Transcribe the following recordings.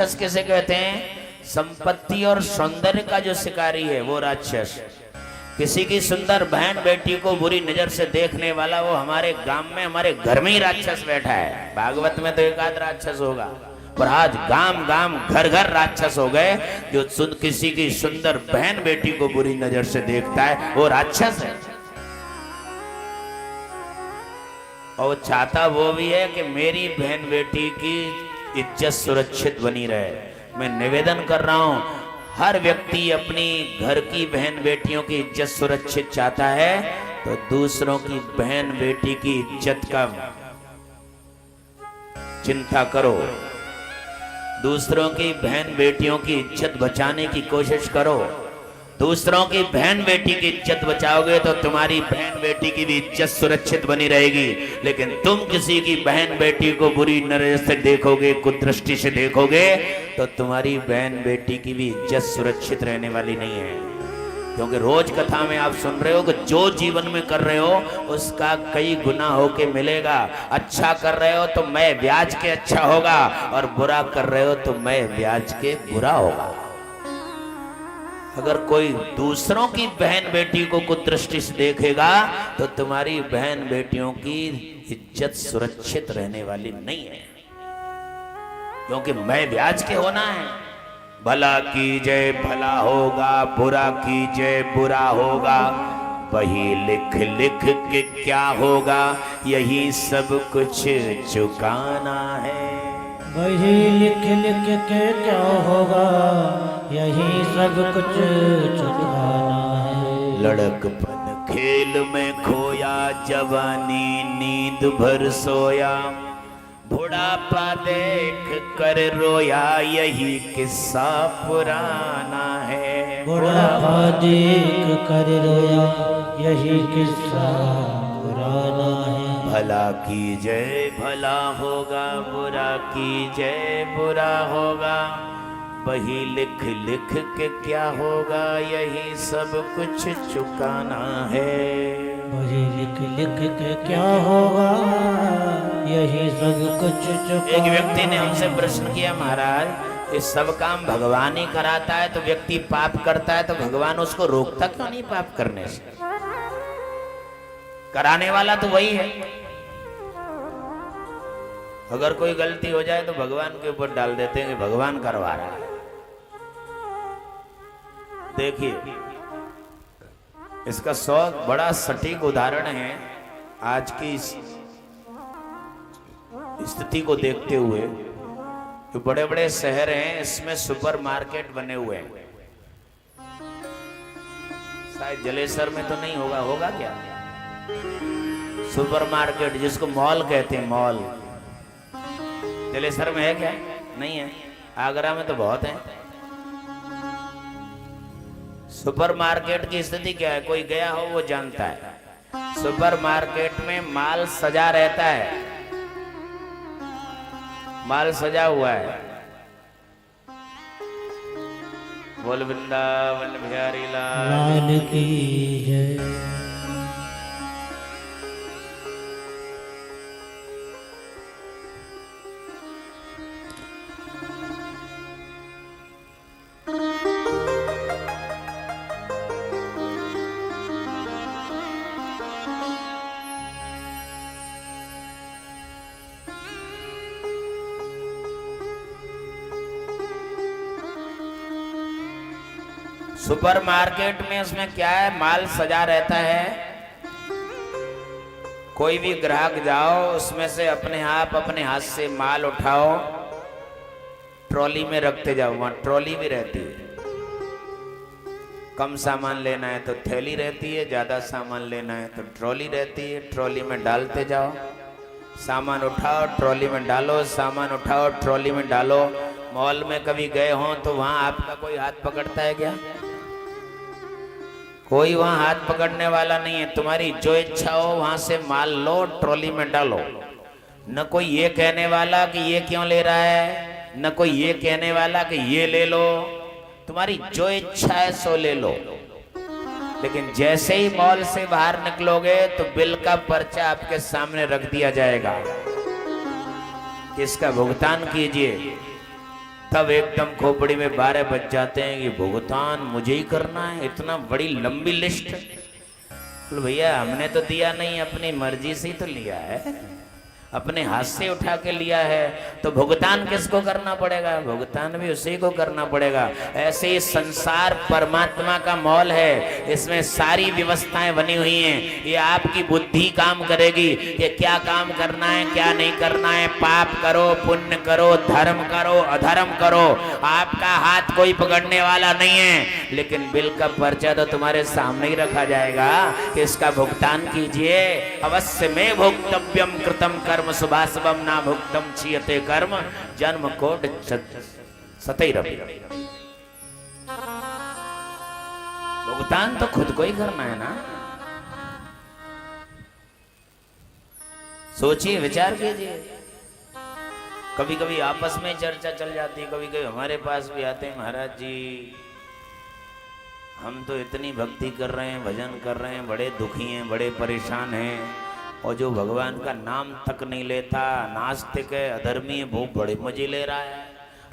राक्षस किसे कहते हैं? संपत्ति और सौंदर्य का जो शिकारी है वो राक्षस। किसी की सुंदर बहन बेटी को बुरी नजर से देखने वाला वो हमारे गांव में, हमारे घर में ही राक्षस बैठा है। भागवत में तो एक आध राक्षस होगा, पर आज गांव गांव घर घर राक्षस हो गए। जो किसी की सुंदर बहन बेटी को बुरी नजर से देखता है वो राक्षस है। और चाहता वो भी है कि मेरी बहन बेटी की इज्जत सुरक्षित बनी रहे। मैं निवेदन कर रहा हूं, हर व्यक्ति अपनी घर की बहन बेटियों की इज्जत सुरक्षित चाहता है, तो दूसरों की बहन बेटी की इज्जत का चिंता करो। दूसरों की बहन बेटियों की इज्जत बचाने की कोशिश करो। दूसरों की बहन बेटी की इज्जत बचाओगे तो तुम्हारी बहन बेटी की भी इज्जत सुरक्षित बनी रहेगी। लेकिन तुम किसी की बहन बेटी को बुरी नजर से देखोगे, कुदृष्टि से देखोगे, तो तुम्हारी बहन बेटी की भी इज्जत सुरक्षित रहने वाली नहीं है। क्योंकि रोज कथा में आप सुन रहे हो कि जो जीवन में कर रहे हो उसका कई गुना होके मिलेगा। अच्छा कर रहे हो तो मैं ब्याज के अच्छा होगा, और बुरा कर रहे हो तो मैं ब्याज के बुरा होगा। अगर कोई दूसरों की बहन बेटी को कुदृष्टि से देखेगा तो तुम्हारी बहन बेटियों की इज्जत सुरक्षित रहने वाली नहीं है। क्योंकि मैं ब्याज के होना है। भला कीजिए भला होगा, बुरा कीजिए बुरा होगा। वही लिख लिख के क्या होगा, यही सब कुछ चुकाना है। वही लिख लिख के क्या होगा, यही सब कुछ चुकाना है। लड़कपन खेल में खोया, जवानी नींद भर सोया। बुढ़ापा देख कर रोया, यही किस्सा पुराना है। बुढ़ापा देख कर रोया, यही किस्सा पुराना है। भला कीजिए भला होगा, बुरा कीजिए बुरा होगा। वही लिख लिख के क्या होगा, यही सब कुछ चुकाना है। वही लिख लिख के क्या होगा, यही सब कुछ चुकाना। एक व्यक्ति ने हमसे प्रश्न किया, महाराज ये सब काम भगवान ही कराता है, तो व्यक्ति पाप करता है तो भगवान उसको रोकता क्यों नहीं पाप करने से? कराने वाला तो वही है। अगर कोई गलती हो जाए तो भगवान के ऊपर डाल देते हैं कि भगवान करवा रहा है। देखिए, इसका बड़ा सटीक उदाहरण है आज की स्थिति को देखते हुए। जो बड़े बड़े शहर हैं इसमें सुपर मार्केट बने हुए हैं। शायद जलेसर में तो नहीं होगा, होगा क्या? सुपर मार्केट जिसको मॉल कहते हैं, मॉल जलेसर में है क्या? नहीं है। आगरा में तो बहुत है। सुपर मार्केट की स्थिति क्या है? कोई गया हो वो जानता है। सुपर मार्केट में माल सजा रहता है, माल सजा हुआ है। बोल वृंदावन बिहारी लाल की जय। सुपर मार्केट में उसमें क्या है, माल सजा रहता है। कोई भी ग्राहक जाओ उसमें से अपने हाथ से माल उठाओ, ट्रॉली में रखते जाओ। वहां ट्रॉली भी रहती है। कम सामान लेना है तो थैली रहती है, ज्यादा सामान लेना है तो ट्रॉली रहती है। ट्रॉली में डालते जाओ, सामान उठाओ ट्रॉली में डालो, सामान उठाओ ट्रॉली में डालो। मॉल में कभी गए हो तो वहां आपका कोई हाथ पकड़ता है क्या? कोई वहां हाथ पकड़ने वाला नहीं है। तुम्हारी जो इच्छा हो वहां से माल लो, ट्रॉली में डालो। न कोई ये कहने वाला कि ये क्यों ले रहा है, न कोई ये कहने वाला कि ये ले लो। तुम्हारी जो इच्छा है सो ले लो। लेकिन जैसे ही मॉल से बाहर निकलोगे तो बिल का पर्चा आपके सामने रख दिया जाएगा कि इसका भुगतान कीजिए। तब एकदम खोपड़ी में 12 बज जाते हैं कि भुगतान मुझे ही करना है, इतना बड़ी लंबी लिस्ट। बोले भैया हमने तो दिया नहीं, अपनी मर्जी से ही तो लिया है, अपने हाथ से उठा के लिया है, तो भुगतान किसको करना पड़ेगा? भुगतान भी उसी को करना पड़ेगा। ऐसे ही संसार परमात्मा का मॉल है, इसमें सारी व्यवस्थाएं बनी हुई हैं। ये आपकी बुद्धि काम करेगी कि क्या काम करना है क्या नहीं करना है, पाप करो पुण्य करो, धर्म करो अधर्म करो, आपका हाथ कोई पकड़ने वाला नहीं है। लेकिन बिल का पर्चा तो तुम्हारे सामने ही रखा जाएगा कि इसका भुगतान कीजिए। अवश्य में भोक्तव्यम कृतम कर्म शुभाशुभम ना भुक्तम क्षीयते कर्म जन्म कोट सतैरपि। भुगतान तो खुद को ही करना है ना। सोचिए विचार कीजिए। कभी कभी आपस में चर्चा चल जाती है, कभी कभी हमारे पास भी आते हैं, महाराज जी हम तो इतनी भक्ति कर रहे हैं, भजन कर रहे हैं, बड़े दुखी हैं, बड़े परेशान हैं, और जो भगवान का नाम तक नहीं लेता, नास्तिक है, अधर्मी है, वो बड़े मजे ले रहा है।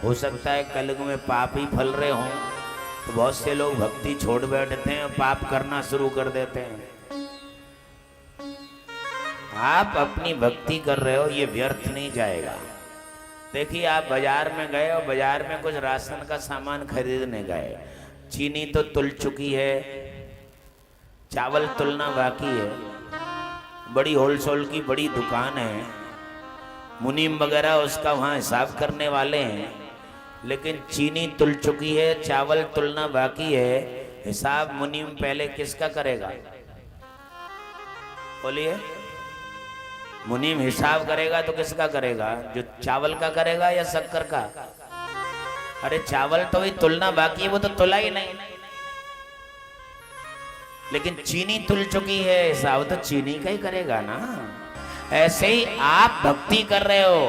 हो सकता है कलयुग में पाप ही फल रहे हों, तो बहुत से लोग भक्ति छोड़ बैठते हैं और पाप करना शुरू कर देते हैं। आप अपनी भक्ति कर रहे हो, ये व्यर्थ नहीं जाएगा। देखिए आप बाजार में गए और बाजार में कुछ राशन का सामान खरीदने गए, चीनी तो तुल चुकी है, चावल तुलना बाकी है, बड़ी होलसेल की बड़ी दुकान है, मुनीम वगैरह उसका वहाँ हिसाब करने वाले हैं, लेकिन चीनी तुल चुकी है, चावल तुलना बाकी है, हिसाब मुनीम पहले किसका करेगा? बोलिए। मुनीम हिसाब करेगा तो किसका करेगा? जो चावल का करेगा या शक्कर का? अरे चावल तो ही तुलना बाकी है, वो तो तुला ही नहीं, लेकिन चीनी तुल चुकी है, हिसाब तो चीनी का ही करेगा ना। ऐसे ही आप भक्ति कर रहे हो,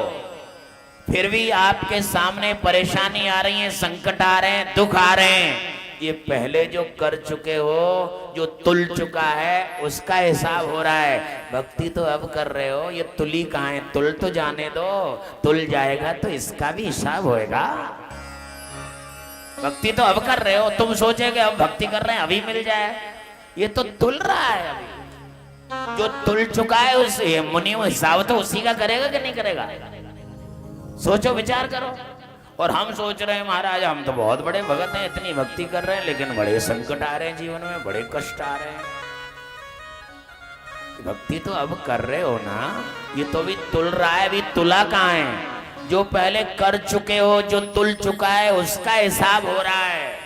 फिर भी आपके सामने परेशानी आ रही है, संकट आ रहे हैं, दुख आ रहे हैं, ये पहले जो कर चुके हो, जो तुल चुका है, उसका हिसाब हो रहा है। भक्ति तो अब कर रहे हो, ये तुली कहाँ है? तुल तो जाने दो, तुल जाएगा तो इसका भी हिसाब होएगा। भक्ति तो अब कर रहे हो, तुम सोचे कि अब भक्ति कर रहे हैं अभी मिल जाए, ये तो तुल रहा है अभी। जो तुल चुका है उस मुनीम हिसाब तो उसी का करेगा कि नहीं करेगा? सोचो विचार करो। और हम सोच रहे हैं महाराज हम तो बहुत बड़े भगत हैं, इतनी भक्ति कर रहे हैं, लेकिन बड़े संकट आ रहे हैं जीवन में, बड़े कष्ट आ रहे हैं। भक्ति तो अब कर रहे हो ना, ये तो भी तुल रहा है, अभी तुला कहाँ है? जो पहले कर चुके हो, जो तुल चुका है, उसका हिसाब हो रहा है।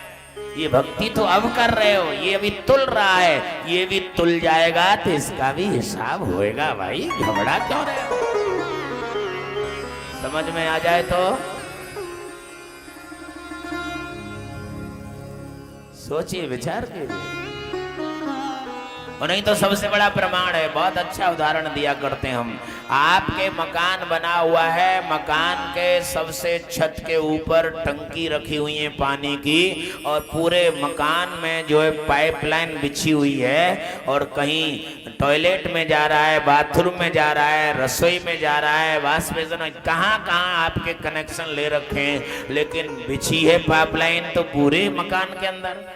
ये भक्ति तो अब कर रहे हो, ये अभी तुल रहा है, ये भी तुल जाएगा तो इसका भी हिसाब होएगा। भाई घबरा क्यों रहे हो? समझ में आ जाए तो सोचिए विचार कीजिए। और नहीं तो सबसे बड़ा प्रमाण है, बहुत अच्छा उदाहरण दिया करते हैं हम। आपके मकान बना हुआ है, मकान के सबसे छत के ऊपर टंकी रखी हुई है पानी की, और पूरे मकान में जो है पाइपलाइन बिछी हुई है, और कहीं टॉयलेट में जा रहा है, बाथरूम में जा रहा है, रसोई में जा रहा है, वाश बेसिन, कहाँ कहाँ आपके कनेक्शन ले रखे हैं, लेकिन बिछी है पाइपलाइन तो पूरे मकान के अंदर।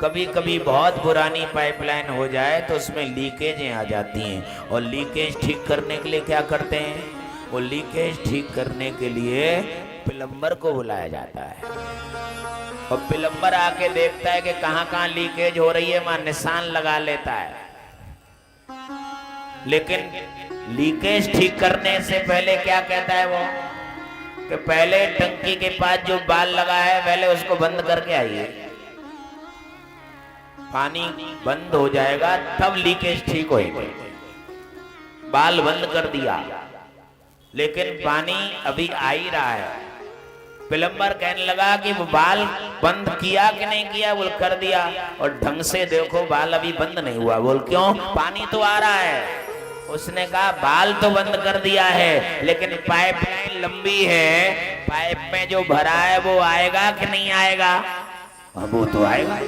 कभी कभी बहुत पुरानी पाइपलाइन हो जाए तो उसमें लीकेजें आ जाती हैं, और लीकेज ठीक करने के लिए क्या करते हैं? वो लीकेज ठीक करने के लिए प्लम्बर को बुलाया जाता है, और प्लम्बर आके देखता है कि कहाँ कहाँ लीकेज हो रही है, वहां निशान लगा लेता है। लेकिन लीकेज ठीक करने से पहले क्या कहता है वो? कि पहले टंकी के पास जो बाल लगा है पहले उसको बंद करके आइए, पानी बंद हो जाएगा तब लीकेज ठीक होएगा। बाल बंद कर दिया लेकिन पानी अभी आ ही रहा है। प्लम्बर कहने लगा कि वो बाल बंद किया कि नहीं किया? बोल कर दिया। और ढंग से देखो बाल अभी बंद नहीं हुआ। बोल क्यों? पानी तो आ रहा है। उसने कहा बाल तो बंद कर दिया है लेकिन पाइपलाइन लंबी है, पाइप में जो भरा है वो आएगा कि नहीं आएगा? वो तो आएगा।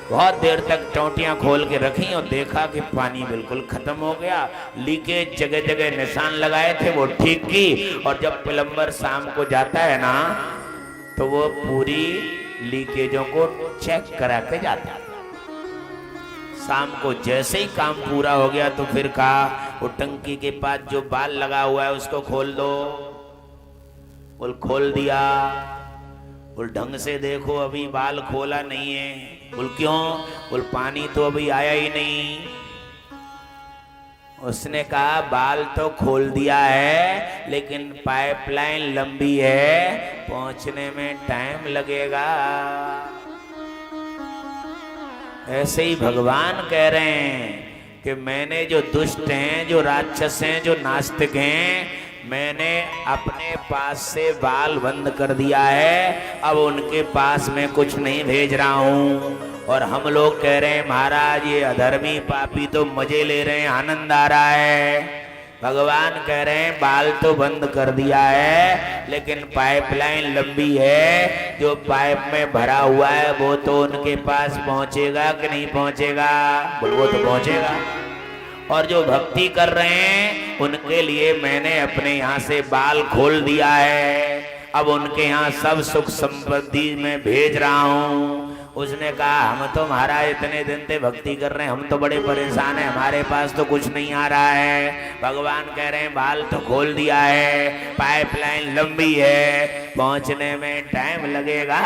बहुत देर तक टोंटियां खोल के रखी और देखा कि पानी बिल्कुल खत्म हो गया। लीकेज जगह जगह निशान लगाए थे वो ठीक की, और जब प्लम्बर शाम को जाता है ना तो वो पूरी लीकेजों को चेक करा के जाता है। शाम को जैसे ही काम पूरा हो गया तो फिर कहा वो टंकी के पास जो बाल लगा हुआ है उसको खोल दो। बोल खोल दिया। बोल ढंग से देखो अभी बाल खोला नहीं है। बोल क्यों? बोल पानी तो अभी आया ही नहीं। उसने कहा बाल तो खोल दिया है लेकिन पाइपलाइन लंबी है, पहुंचने में टाइम लगेगा। ऐसे ही भगवान कह रहे हैं कि मैंने जो दुष्ट हैं, जो राक्षस हैं, जो नास्तिक हैं, मैंने अपने पास से बाल बंद कर दिया है। अब उनके पास मैं कुछ नहीं भेज रहा हूं। और हम लोग कह रहे हैं महाराज ये अधर्मी पापी तो मजे ले रहे हैं, आनंद आ रहा है। भगवान कह रहे हैं बाल तो बंद कर दिया है लेकिन पाइपलाइन लंबी है, जो पाइप में भरा हुआ है वो तो उनके पास पहुंचेगा कि नहीं पहुंचेगा? बोल वो तो पहुंचेगा। और जो भक्ति कर रहे हैं उनके लिए मैंने अपने यहाँ से बाल खोल दिया है। अब उनके यहाँ सब सुख संपत्ति में भेज रहा हूँ। उसने कहा हम तो महाराज इतने दिन से भक्ति कर रहे हैं, हम तो बड़े परेशान हैं, हमारे पास तो कुछ नहीं आ रहा है। भगवान कह रहे हैं बाल तो खोल दिया है, पाइपलाइन लंबी है, पहुंचने में टाइम लगेगा।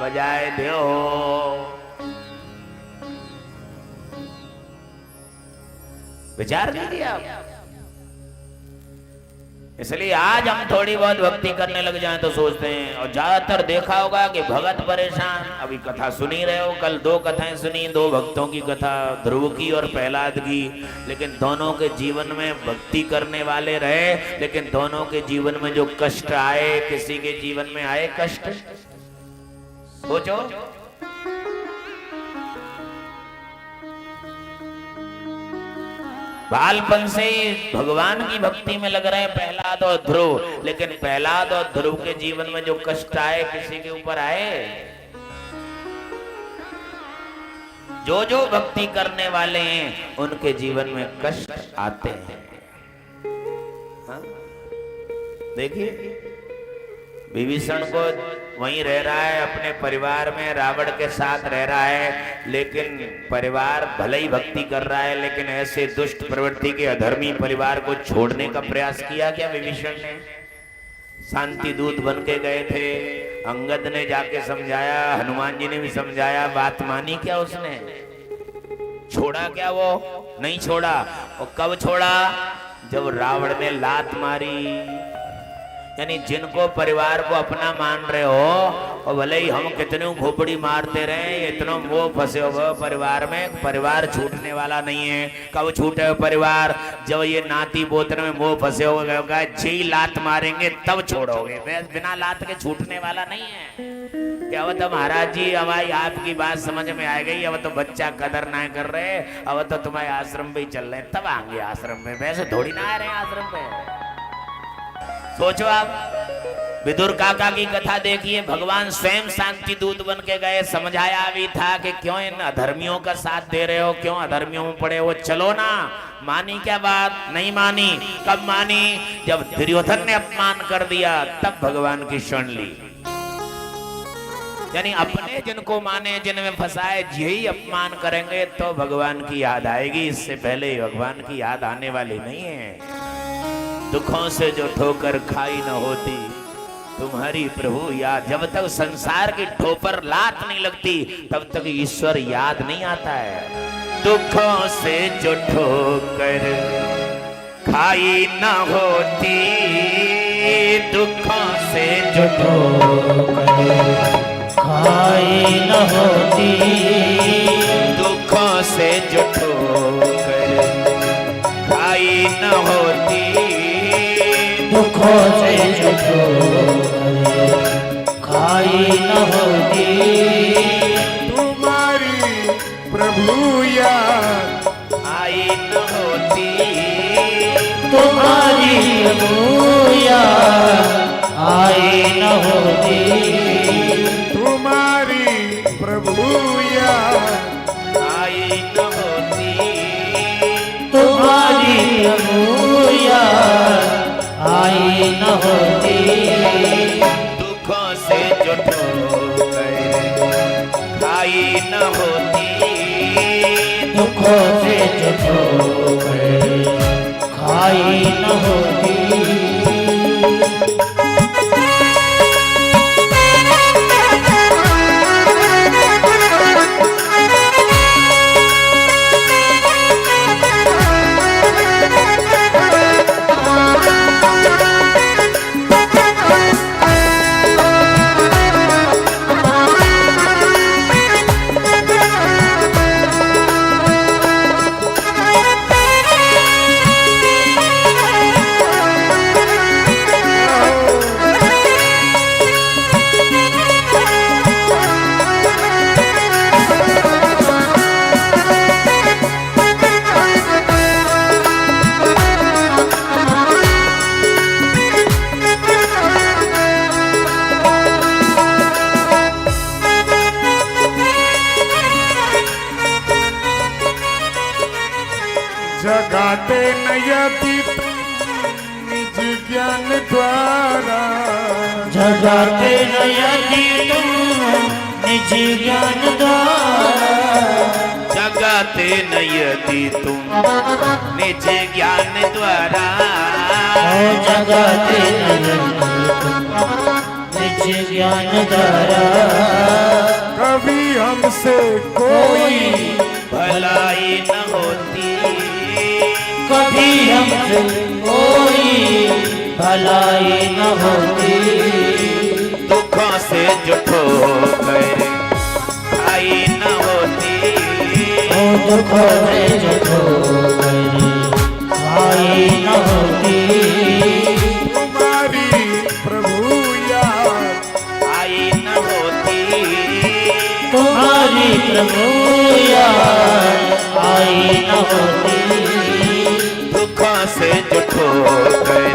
बजाए दो। विचार नहीं किया। इसलिए आज हम थोड़ी बहुत भक्ति करने लग जाएं तो सोचते हैं, और ज्यादातर देखा होगा कि भगत परेशान। अभी कथा सुनी रहे हो, कल 2 कथाएं सुनी, 2 भक्तों की कथा, ध्रुव की और प्रहलाद की। लेकिन दोनों के जीवन में भक्ति करने वाले रहे, लेकिन दोनों के जीवन में जो कष्ट आए, किसी के जीवन में आए कष्ट, सोचो। बालपन से ही भगवान की भक्ति में लग रहे हैं प्रहलाद और ध्रुव, लेकिन प्रहलाद और ध्रुव के जीवन में जो कष्ट आए किसी के ऊपर आए? जो जो भक्ति करने वाले हैं उनके जीवन में कष्ट आते हैं। हाँ? देखिए विभीषण को वहीं रह रहा है, अपने परिवार में रावण के साथ रह रहा है, लेकिन परिवार भले ही भक्ति कर रहा है, लेकिन ऐसे दुष्ट प्रवृत्ति के अधर्मी परिवार को छोड़ने का प्रयास किया क्या विभीषण ने? शांति दूत बन के गए थे, अंगद ने जाके समझाया, हनुमान जी ने भी समझाया, बात मानी क्या उसने? छोड़ा क्या वो? नहीं छोड़ा। और कब छोड़ा? जब रावण ने लात मारी। यानी जिनको परिवार को अपना मान रहे हो, और भले ही हम कितने खोपड़ी मारते रहे, इतना मोह फंसे हो परिवार में, परिवार छूटने वाला नहीं है। कब छूटे हो परिवार? जब ये नाती पोतरे में मोह फंसे हो गए, जी लात मारेंगे तब छोड़ोगे, बिना लात के छूटने वाला नहीं है। क्या अब तो महाराज जी हमारी आपकी बात समझ में आ गई, अब तो बच्चा कदर ना कर रहे, अब तो तुम्हारे आश्रम पे ही चल रहे, तब आएंगे आश्रम में, वैसे थोड़ी ना आ रहे हैं आश्रम पे। सोचो आप विदुर काका की कथा देखिए, भगवान स्वयं शांति दूत बन के गए, समझाया भी था कि क्यों इन अधर्मियों का साथ दे रहे हो, क्यों अधर्मियों में पड़े हो, चलो ना। मानी क्या बात? नहीं मानी। कब मानी? जब दुर्योधन ने अपमान कर दिया, तब भगवान की शरण ली। यानी अपने जिनको माने, जिनमें फंसाए, यही अपमान करेंगे तो भगवान की याद आएगी, इससे पहले भगवान की याद आने वाली नहीं है। दुखों से जो ठोकर खाई न होती तुम्हारी प्रभु याद। जब तक संसार की ठोकर लात नहीं लगती तब तक ईश्वर याद नहीं आता है। दुखों से जो ठोकर खाई न होती, दुखों से जो ठोकर खाई न होती, दुखों से जो ठोकर खाई न होती, दुखों से जो खाई न होती, तुम्हारी प्रभु याद आई न होती, तुम्हारी प्रभु याद आई न होती, तुम्हारी प्रभु याद आई न होती, तुम्हारी प्रभु याद आई न होती, दुखों से जो ठोकर खाई न होती, दुखों से जो ठोकर खाई न होती। जगाते नयति निज ज्ञान द्वारा, जगाते नयति तुम निज ज्ञान द्वारा, जगाते न यदि तुम निज ज्ञान द्वारा, ओ जगाते नयति तुम निज ज्ञान द्वारा, कभी हमसे कोई भलाई न होती, कभी हमसे कोई भलाई न होती, दुखों से जो ठोकर खाई न होती, ओ दुखों से जो ठोकर खाई न होती, तुम्हारी प्रभु याद आई न होती, तुम्हारी प्रभु याद आई न होती, दुखों से जो ठोकर